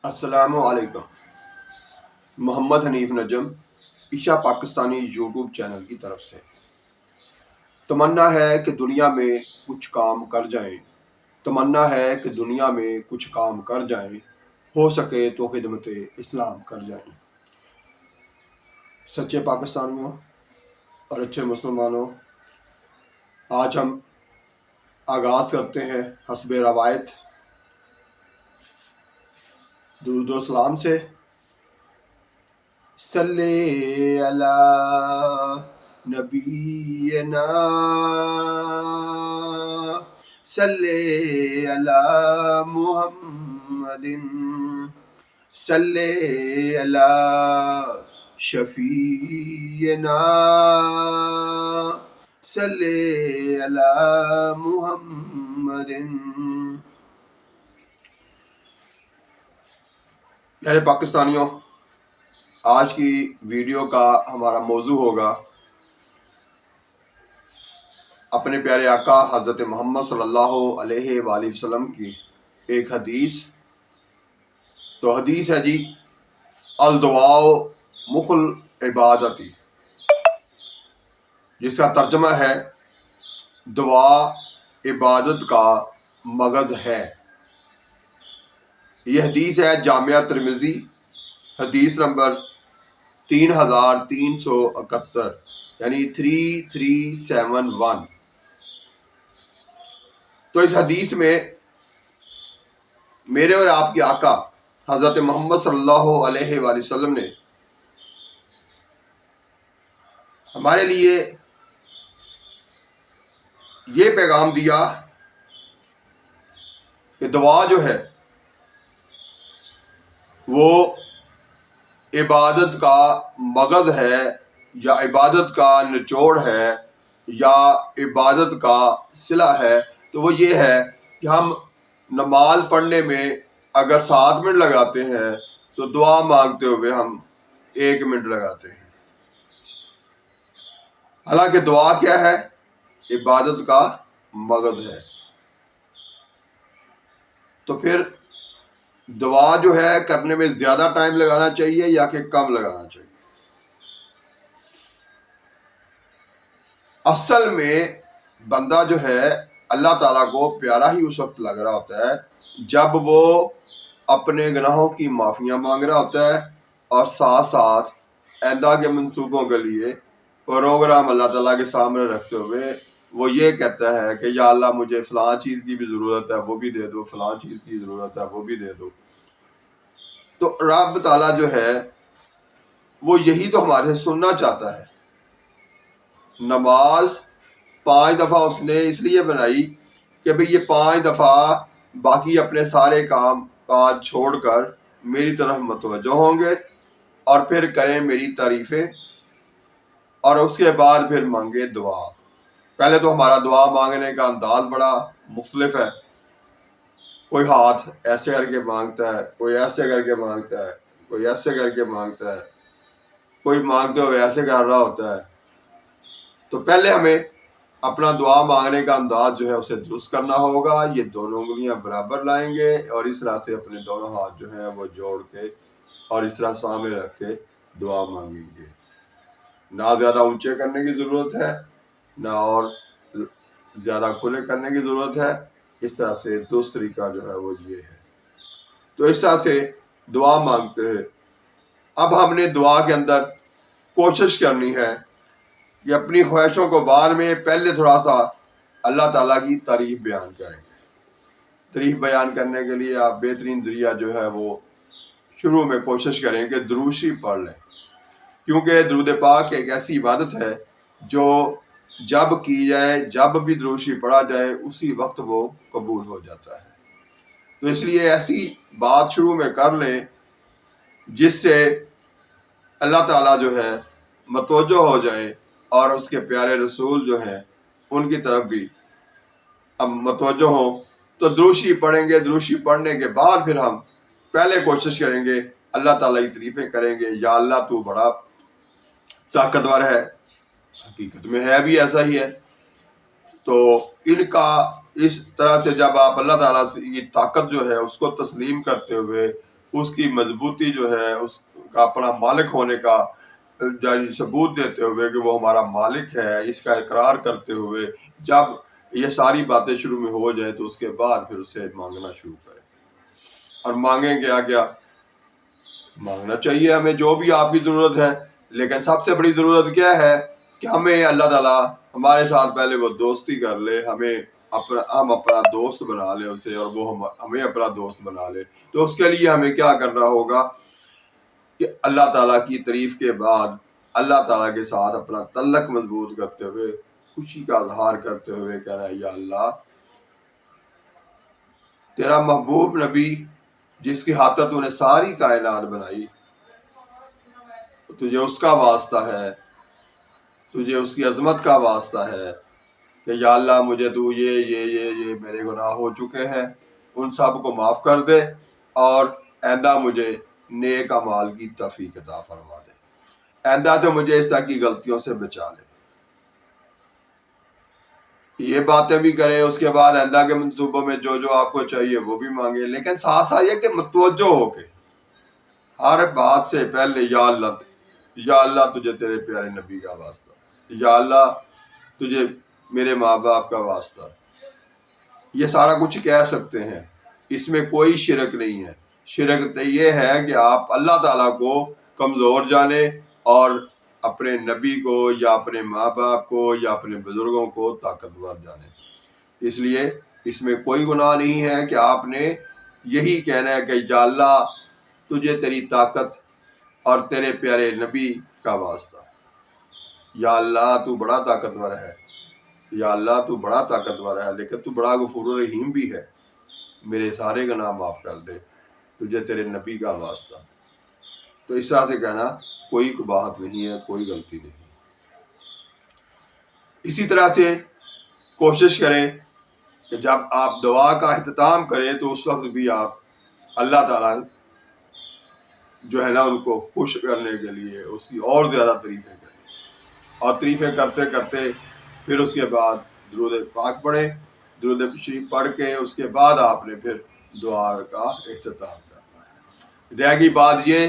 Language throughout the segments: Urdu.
السلام علیکم۔ محمد حنیف نجم عشا پاکستانی یوٹیوب چینل کی طرف سے تمنا ہے کہ دنیا میں کچھ کام کر جائیں، تمنا ہے کہ دنیا میں کچھ کام کر جائیں، ہو سکے تو خدمت اسلام کر جائیں۔ سچے پاکستانیوں اور اچھے مسلمانوں، آج ہم آغاز کرتے ہیں حسب روایت درود و سلام سے۔ صلی علی نبینا، صلی علی محمد، صلی علی شفیعنا، صلی علی محمد۔ پیارے پاکستانیوں، آج کی ویڈیو کا ہمارا موضوع ہوگا اپنے پیارے آقا حضرت محمد صلی اللہ علیہ وآلہ وسلم کی ایک حدیث۔ تو حدیث ہے جی، الدعاء مخ العبادتی، جس کا ترجمہ ہے دعا عبادت کا مغز ہے۔ یہ حدیث ہے جامعہ ترمذی، حدیث نمبر 3371، یعنی 3371۔ تو اس حدیث میں میرے اور آپ کے آقا حضرت محمد صلی اللہ علیہ وآلہ وسلم نے ہمارے لیے یہ پیغام دیا کہ دعا جو ہے وہ عبادت کا مغز ہے، یا عبادت کا نچوڑ ہے، یا عبادت کا صلہ ہے۔ تو وہ یہ ہے کہ ہم نماز پڑھنے میں اگر 7 منٹ لگاتے ہیں تو دعا مانگتے ہوئے ہم 1 منٹ لگاتے ہیں۔ حالانکہ دعا کیا ہے؟ عبادت کا مغز ہے۔ تو پھر دعا جو ہے کرنے میں زیادہ ٹائم لگانا چاہیے یا کہ کم لگانا چاہیے؟ اصل میں بندہ جو ہے اللہ تعالیٰ کو پیارا ہی اس وقت لگ رہا ہوتا ہے جب وہ اپنے گناہوں کی معافیاں مانگ رہا ہوتا ہے، اور ساتھ ساتھ آئندہ کے منصوبوں کے لیے پروگرام اللہ تعالیٰ کے سامنے رکھتے ہوئے وہ یہ کہتا ہے کہ یا اللہ مجھے فلاں چیز کی بھی ضرورت ہے، وہ بھی دے دو، فلاں چیز کی ضرورت ہے، وہ بھی دے دو۔ تو رب تعالیٰ جو ہے وہ یہی تو ہمارے سے سننا چاہتا ہے۔ نماز 5 دفعہ اس نے اس لیے بنائی کہ بھئی یہ 5 دفعہ باقی اپنے سارے کام کاج چھوڑ کر میری طرف متوجہ ہوں گے اور پھر کریں میری تعریفیں، اور اس کے بعد پھر مانگے دعا۔ پہلے تو ہمارا دعا مانگنے کا انداز بڑا مختلف ہے۔ کوئی ہاتھ ایسے کر کے مانگتا ہے، کوئی ایسے کر کے مانگتا ہے، کوئی ایسے کر کے مانگتا ہے، کوئی مانگتے ہوئے ایسے کر رہا ہوتا ہے۔ تو پہلے ہمیں اپنا دعا مانگنے کا انداز جو ہے اسے درست کرنا ہوگا۔ یہ دونوں انگلیاں برابر لائیں گے اور اس طرح سے اپنے دونوں ہاتھ جو ہیں وہ جوڑ کے اور اس طرح سامنے رکھ کے دعا مانگیں گے۔ نہ زیادہ اونچے کرنے کی ضرورت ہے، نہ اور زیادہ کھلے کرنے کی ضرورت ہے۔ اس طرح سے درست طریقہ جو ہے وہ یہ ہے۔ تو اس طرح سے دعا مانگتے ہیں۔ اب ہم نے دعا کے اندر کوشش کرنی ہے کہ اپنی خواہشوں کو بعد میں پہلے تھوڑا سا اللہ تعالیٰ کی تعریف بیان کریں۔ تعریف بیان کرنے کے لیے آپ بہترین ذریعہ جو ہے وہ شروع میں کوشش کریں کہ درود شریف پڑھ لیں، کیونکہ درود پاک ایک ایسی عبادت ہے جو جب کی جائے، جب بھی درود شریف پڑھا جائے اسی وقت وہ قبول ہو جاتا ہے۔ تو اس لیے ایسی بات شروع میں کر لیں جس سے اللہ تعالیٰ جو ہے متوجہ ہو جائے اور اس کے پیارے رسول جو ہیں ان کی طرف بھی اب متوجہ ہوں۔ تو درود شریف پڑھیں گے، درود شریف پڑھنے کے بعد پھر ہم پہلے کوشش کریں گے، اللہ تعالیٰ کی تعریفیں کریں گے، یا اللہ تو بڑا طاقتور ہے۔ حقیقت میں ہے بھی ایسا ہی ہے۔ تو ان کا اس طرح سے جب آپ اللہ تعالیٰ کی طاقت جو ہے اس کو تسلیم کرتے ہوئے اس کی مضبوطی جو ہے، اس کا اپنا مالک ہونے کا ثبوت دیتے ہوئے کہ وہ ہمارا مالک ہے، اس کا اقرار کرتے ہوئے جب یہ ساری باتیں شروع میں ہو جائیں تو اس کے بعد پھر اس سے مانگنا شروع کریں۔ اور مانگیں کیا کیا مانگنا چاہیے ہمیں جو بھی آپ کی ضرورت ہے، لیکن سب سے بڑی ضرورت کیا ہے کہ ہمیں اللہ تعالیٰ ہمارے ساتھ پہلے وہ دوستی کر لے، ہم اپنا دوست بنا لیں اسے، اور وہ ہمیں اپنا دوست بنا لے۔ تو اس کے لیے ہمیں کیا کرنا ہوگا کہ اللہ تعالیٰ کی تعریف کے بعد اللہ تعالیٰ کے ساتھ اپنا تعلق مضبوط کرتے ہوئے، خوشی کا اظہار کرتے ہوئے کہنا ہے یا اللہ، تیرا محبوب نبی جس کی خاطر تو نے ساری کائنات بنائی، تجھے اس کا واسطہ ہے، تجھے اس کی عظمت کا واسطہ ہے کہ یا اللہ مجھے تو یہ میرے گناہ ہو چکے ہیں، ان سب کو معاف کر دے، اور آئندہ مجھے نیک اعمال کی توفیق عطا فرما دے، آئندہ سے مجھے اس طرح کی غلطیوں سے بچا لے۔ یہ باتیں بھی کریں، اس کے بعد آئندہ کے منصوبوں میں جو جو آپ کو چاہیے وہ بھی مانگے، لیکن ساتھ ساتھ یہ کہ متوجہ ہو کے ہر بات سے پہلے یا اللہ تجھے تیرے پیارے نبی کا واسطہ، یا اللہ تجھے میرے ماں باپ کا واسطہ، یہ سارا کچھ کہہ سکتے ہیں، اس میں کوئی شرک نہیں ہے۔ شرک تو یہ ہے کہ آپ اللہ تعالیٰ کو کمزور جانیں اور اپنے نبی کو یا اپنے ماں باپ کو یا اپنے بزرگوں کو طاقتور جانیں۔ اس لیے اس میں کوئی گناہ نہیں ہے کہ آپ نے یہی کہنا ہے کہ یا اللہ تجھے تیری طاقت اور تیرے پیارے نبی کا واسطہ، یا اللہ تو بڑا طاقتور ہے، یا اللہ تو بڑا طاقتور ہے، لیکن تو بڑا غفور الرحیم بھی ہے، میرے سارے گناہ معاف کر دے، تجھے تیرے نبی کا واسطہ۔ تو اس طرح سے کہنا کوئی قباحت نہیں ہے، کوئی غلطی نہیں۔ اسی طرح سے کوشش کریں کہ جب آپ دعا کا اختتام کریں تو اس وقت بھی آپ اللہ تعالیٰ جو ہے نا ان کو خوش کرنے کے لیے اس کی اور زیادہ تعریفیں کریں، اور تعریفیں کرتے کرتے پھر اس کے بعد درود پاک پڑھیں، درود شریف پڑھ کے اس کے بعد آپ نے پھر دعا کا اختتام کرنا ہے۔ رہ گئی بات یہ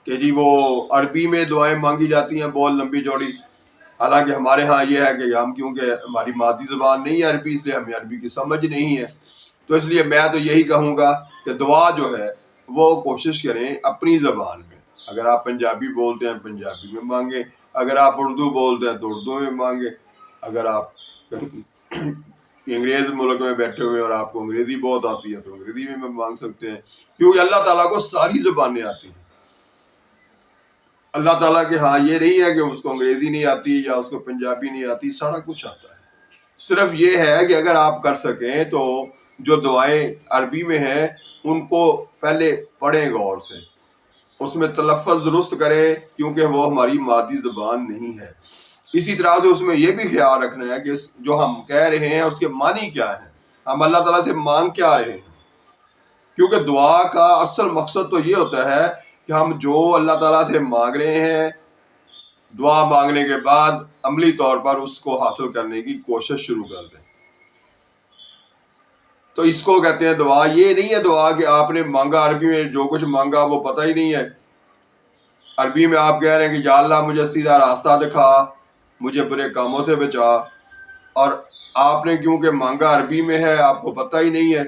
کہ جی وہ عربی میں دعائیں مانگی جاتی ہیں بہت لمبی چوڑی، حالانکہ ہمارے ہاں یہ ہے کہ ہم کیونکہ ہماری مادری زبان نہیں ہے عربی، اس لیے ہمیں عربی کی سمجھ نہیں ہے، تو اس لیے میں تو یہی کہوں گا کہ دعا جو ہے وہ کوشش کریں اپنی زبان میں۔ اگر آپ پنجابی بولتے ہیں پنجابی میں مانگیں، اگر آپ اردو بولتے ہیں تو اردو میں مانگیں، اگر آپ انگریز ملک میں بیٹھے ہوئے اور آپ کو انگریزی بہت آتی ہے تو انگریزی میں مانگ سکتے ہیں، کیونکہ اللہ تعالیٰ کو ساری زبانیں آتی ہیں۔ اللہ تعالیٰ کے ہاں یہ نہیں ہے کہ اس کو انگریزی نہیں آتی یا اس کو پنجابی نہیں آتی، سارا کچھ آتا ہے۔ صرف یہ ہے کہ اگر آپ کر سکیں تو جو دعائیں عربی میں ہیں ان کو پہلے پڑھیں غور سے، اس میں تلفظ درست کریں کیونکہ وہ ہماری مادری زبان نہیں ہے۔ اسی طرح سے اس میں یہ بھی خیال رکھنا ہے کہ جو ہم کہہ رہے ہیں اس کے معنی کیا ہیں، ہم اللہ تعالیٰ سے مانگ کیا رہے ہیں، کیونکہ دعا کا اصل مقصد تو یہ ہوتا ہے کہ ہم جو اللہ تعالیٰ سے مانگ رہے ہیں، دعا مانگنے کے بعد عملی طور پر اس کو حاصل کرنے کی کوشش شروع کر دیں۔ تو اس کو کہتے ہیں دعا۔ یہ نہیں ہے دعا کہ آپ نے مانگا عربی میں جو کچھ مانگا وہ پتہ ہی نہیں ہے، عربی میں آپ کہہ رہے ہیں کہ یا اللہ مجھے سیدھا راستہ دکھا، مجھے برے کاموں سے بچا، اور آپ نے کیونکہ مانگا عربی میں ہے آپ کو پتہ ہی نہیں ہے،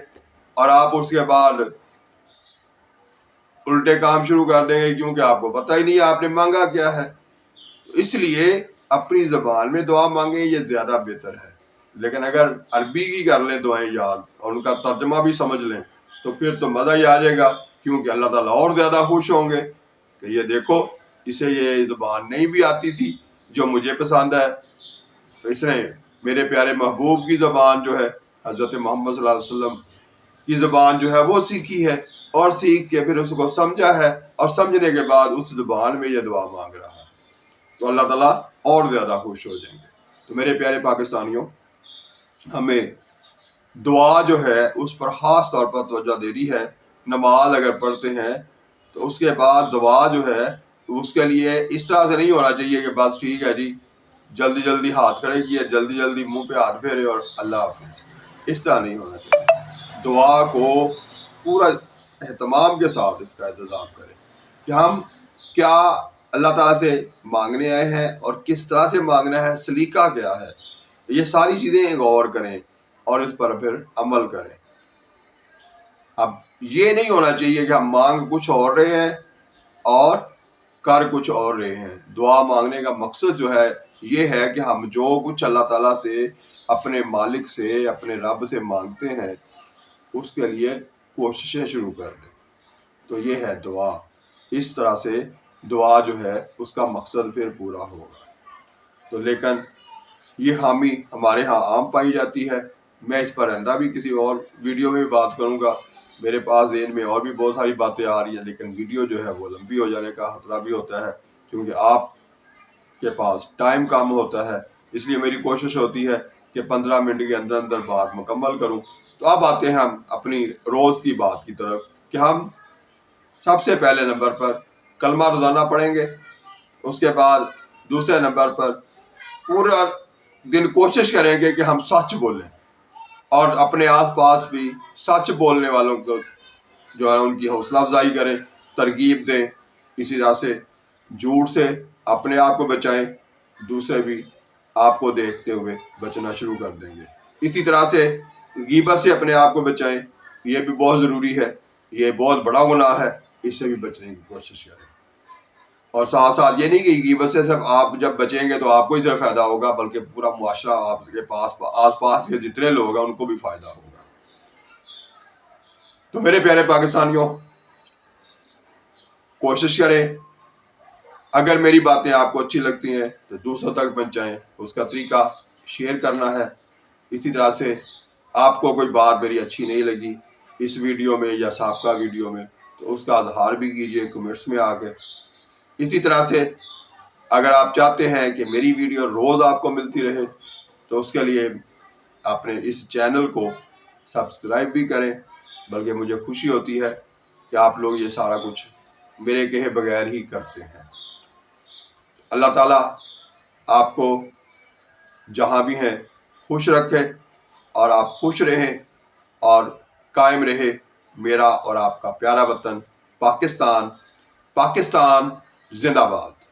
اور آپ اس کے بعد الٹے کام شروع کر دیں گے کیونکہ آپ کو پتہ ہی نہیں ہے آپ نے مانگا کیا ہے۔ اس لیے اپنی زبان میں دعا مانگیں، یہ زیادہ بہتر ہے۔ لیکن اگر عربی کی کر لیں دعائیں یاد اور ان کا ترجمہ بھی سمجھ لیں تو پھر تو مزہ ہی آ جائے گا، کیونکہ اللہ تعالیٰ اور زیادہ خوش ہوں گے کہ یہ دیکھو اسے یہ زبان نہیں بھی آتی تھی جو مجھے پسند ہے، تو اس نے میرے پیارے محبوب کی زبان جو ہے حضرت محمد صلی اللہ علیہ وسلم کی زبان جو ہے وہ سیکھی ہے، اور سیکھ کے پھر اس کو سمجھا ہے، اور سمجھنے کے بعد اس زبان میں یہ دعا مانگ رہا ہے، تو اللہ تعالیٰ اور زیادہ خوش ہو جائیں گے۔ تو میرے پیارے پاکستانیوں، ہمیں دعا جو ہے اس پر خاص طور پر توجہ دینی ہے۔ نماز اگر پڑھتے ہیں تو اس کے بعد دعا جو ہے اس کے لیے اس طرح سے نہیں ہونا چاہیے کہ بس ٹھیک ہے جی جلدی جلدی ہاتھ کھڑے کیے، جلدی جلدی منہ پہ ہاتھ پھیرے اور اللہ حافظ، اس طرح نہیں ہونا چاہیے۔ دعا کو پورا اہتمام کے ساتھ اس کا انتظام کریں کہ ہم کیا اللہ تعالیٰ سے مانگنے آئے ہیں اور کس طرح سے مانگنا ہے، سلیقہ کیا ہے، یہ ساری چیزیں غور کریں اور اس پر پھر عمل کریں۔ اب یہ نہیں ہونا چاہیے کہ ہم مانگ کچھ اور رہے ہیں اور کر کچھ اور رہے ہیں۔ دعا مانگنے کا مقصد جو ہے یہ ہے کہ ہم جو کچھ اللہ تعالیٰ سے، اپنے مالک سے، اپنے رب سے مانگتے ہیں اس کے لیے کوششیں شروع کر دیں۔ تو یہ ہے دعا۔ اس طرح سے دعا جو ہے اس کا مقصد پھر پورا ہوگا۔ تو لیکن یہ خامی ہمارے ہاں عام پائی جاتی ہے۔ میں اس پر آئندہ بھی کسی اور ویڈیو میں بھی بات کروں گا۔ میرے پاس ذہن میں اور بھی بہت ساری باتیں آ رہی ہیں، لیکن ویڈیو جو ہے وہ لمبی ہو جانے کا خطرہ بھی ہوتا ہے، کیونکہ آپ کے پاس ٹائم کم ہوتا ہے۔ اس لیے میری کوشش ہوتی ہے کہ 15 منٹ کے اندر اندر بات مکمل کروں۔ تو اب آتے ہیں ہم اپنی روز کی بات کی طرف کہ ہم سب سے پہلے نمبر پر کلمہ روزانہ پڑھیں گے۔ اس کے بعد دوسرے نمبر پر پورا دن کوشش کریں گے کہ ہم سچ بولیں اور اپنے آس پاس بھی سچ بولنے والوں کو جو ہے ان کی حوصلہ افزائی کریں، ترغیب دیں۔ اسی طرح سے جھوٹ سے اپنے آپ کو بچائیں، دوسرے بھی آپ کو دیکھتے ہوئے بچنا شروع کر دیں گے۔ اسی طرح سے غیبت سے اپنے آپ کو بچائیں، یہ بھی بہت ضروری ہے، یہ بہت بڑا گناہ ہے، اس سے بھی بچنے کی کوشش کریں۔ اور ساتھ ساتھ یہ نہیں کہ غیبت سے صرف آپ جب بچیں گے تو آپ کو ہی صرف فائدہ ہوگا، بلکہ پورا معاشرہ، آپ کے پاس آس پاس کے جتنے لوگ ہیں ان کو بھی فائدہ ہوگا۔ تو میرے پیارے پاکستانیوں، کوشش کریں، اگر میری باتیں آپ کو اچھی لگتی ہیں تو دوسروں تک پہنچائیں۔ اس کا طریقہ شیئر کرنا ہے۔ اسی طرح سے آپ کو کوئی بات میری اچھی نہیں لگی اس ویڈیو میں یا سابقہ ویڈیو میں تو اس کا اظہار بھی کیجیے کمنٹس میں آ کے۔ اسی طرح سے اگر آپ چاہتے ہیں کہ میری ویڈیو روز آپ کو ملتی رہے تو اس کے لیے اپنے اس چینل کو سبسکرائب بھی کریں، بلکہ مجھے خوشی ہوتی ہے کہ آپ لوگ یہ سارا کچھ میرے کہے بغیر ہی کرتے ہیں۔ اللہ تعالیٰ آپ کو جہاں بھی ہیں خوش رکھے اور آپ خوش رہیں اور قائم رہے میرا اور آپ کا پیارا وطن پاکستان۔ پاکستان زندہ باد۔